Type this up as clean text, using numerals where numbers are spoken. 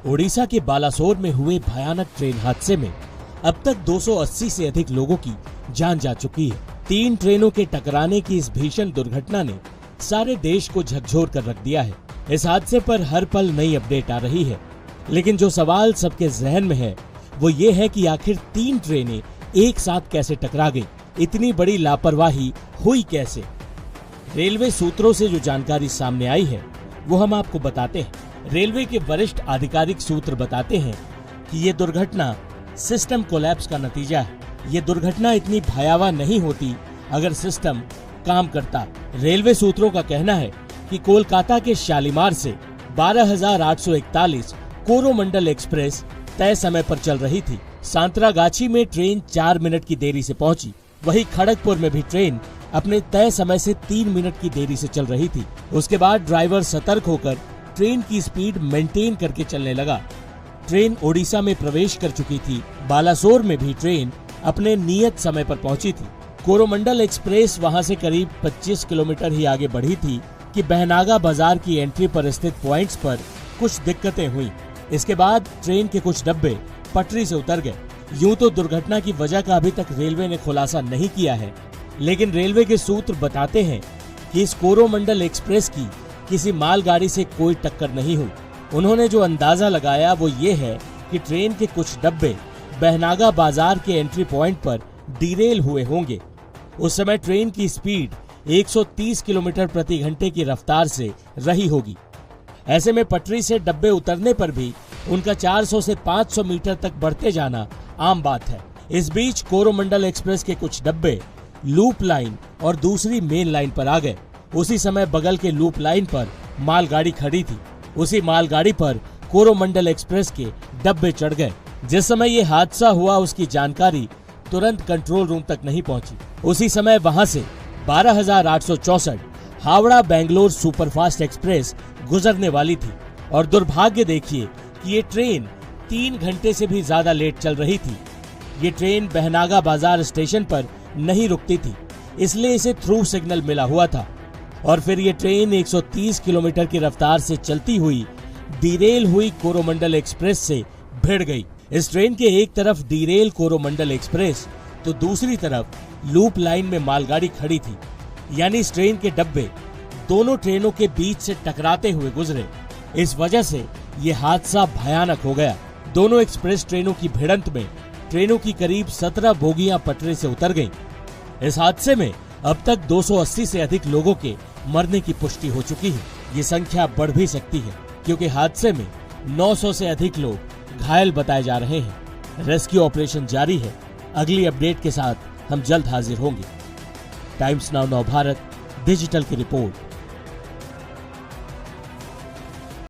ओडिशा के बालासोर में हुए भयानक ट्रेन हादसे में अब तक 280 से अधिक लोगों की जान जा चुकी है। 3 ट्रेनों के टकराने की इस भीषण दुर्घटना ने सारे देश को झकझोर कर रख दिया है। इस हादसे पर हर पल नई अपडेट आ रही है, लेकिन जो सवाल सबके जहन में है वो ये है कि आखिर 3 ट्रेनें एक साथ कैसे टकरा गई, इतनी बड़ी लापरवाही हुई कैसे। रेलवे सूत्रों से जो जानकारी सामने आई है वो हम आपको बताते हैं। रेलवे के वरिष्ठ आधिकारिक सूत्र बताते हैं कि ये दुर्घटना सिस्टम कोलैप्स का नतीजा है। ये दुर्घटना इतनी भयावह नहीं होती अगर सिस्टम काम करता। रेलवे सूत्रों का कहना है कि कोलकाता के शालीमार से 12,841 कोरोमंडल एक्सप्रेस तय समय पर चल रही थी। सांतरागाछी में ट्रेन 4 मिनट की देरी से पहुंची। वहीं खड़गपुर में भी ट्रेन अपने तय समय से 3 मिनट की देरी से चल रही थी। उसके बाद ड्राइवर सतर्क होकर ट्रेन की स्पीड मेंटेन करके चलने लगा। ट्रेन ओडिशा में प्रवेश कर चुकी थी। बालासोर में भी ट्रेन अपने नियत समय पर पहुंची थी। कोरोमंडल एक्सप्रेस वहां से करीब 25 किलोमीटर ही आगे बढ़ी थी कि बहनागा बाजार की एंट्री पर स्थित पॉइंट्स पर कुछ दिक्कतें हुई। इसके बाद ट्रेन के कुछ डब्बे पटरी से उतर गए। यूं तो दुर्घटना की वजह का अभी तक रेलवे ने खुलासा नहीं किया है, लेकिन रेलवे के सूत्र बताते हैं कि इस कोरोमंडल एक्सप्रेस की किसी मालगाड़ी से कोई टक्कर नहीं हुई। उन्होंने जो अंदाजा लगाया वो ये है कि ट्रेन के कुछ डब्बे बहनागा बाजार के एंट्री पॉइंट पर डिरेल हुए होंगे। उस समय ट्रेन की स्पीड 130 किलोमीटर प्रति घंटे की रफ्तार से रही होगी। ऐसे में पटरी से डब्बे उतरने पर भी उनका 400 से 500 मीटर तक बढ़ते जाना आम बात है। इस बीच कोरोमंडल एक्सप्रेस के कुछ डब्बे लूप लाइन और दूसरी मेन लाइन पर आ गए। उसी समय बगल के लूप लाइन पर मालगाड़ी खड़ी थी। उसी मालगाड़ी पर कोरोमंडल एक्सप्रेस के डब्बे चढ़ गए। जिस समय ये हादसा हुआ उसकी जानकारी तुरंत कंट्रोल रूम तक नहीं पहुंची। उसी समय वहां से 12,864 हावड़ा बेंगलोर सुपरफास्ट एक्सप्रेस गुजरने वाली थी और दुर्भाग्य देखिए कि ये ट्रेन 3 घंटे से भी ज्यादा लेट चल रही थी। ये ट्रेन बहनागा बाजार स्टेशन पर नहीं रुकती थी, इसलिए इसे थ्रू सिग्नल मिला हुआ था और फिर ये ट्रेन 130 किलोमीटर की रफ्तार से चलती हुई डिरेल हुई कोरोमंडल एक्सप्रेस से भिड़ गई। इस ट्रेन के एक तरफ डिरेल कोरोमंडल एक्सप्रेस तो दूसरी तरफ लूप लाइन में मालगाड़ी खड़ी थी, यानी इस ट्रेन के डब्बे दोनों ट्रेनों के बीच से टकराते हुए गुजरे। इस वजह से ये हादसा भयानक हो गया। दोनों एक्सप्रेस ट्रेनों की भिड़ंत में ट्रेनों की करीब 17 बोगियां पटरी से उतर गईं। इस हादसे में अब तक 280 से अधिक लोगों के मरने की पुष्टि हो चुकी है। ये संख्या बढ़ भी सकती है क्योंकि हादसे में 900 से अधिक लोग घायल बताए जा रहे हैं। रेस्क्यू ऑपरेशन जारी है। अगली अपडेट के साथ हम जल्द हाजिर होंगे। टाइम्स नाउ नव भारत डिजिटल की रिपोर्ट।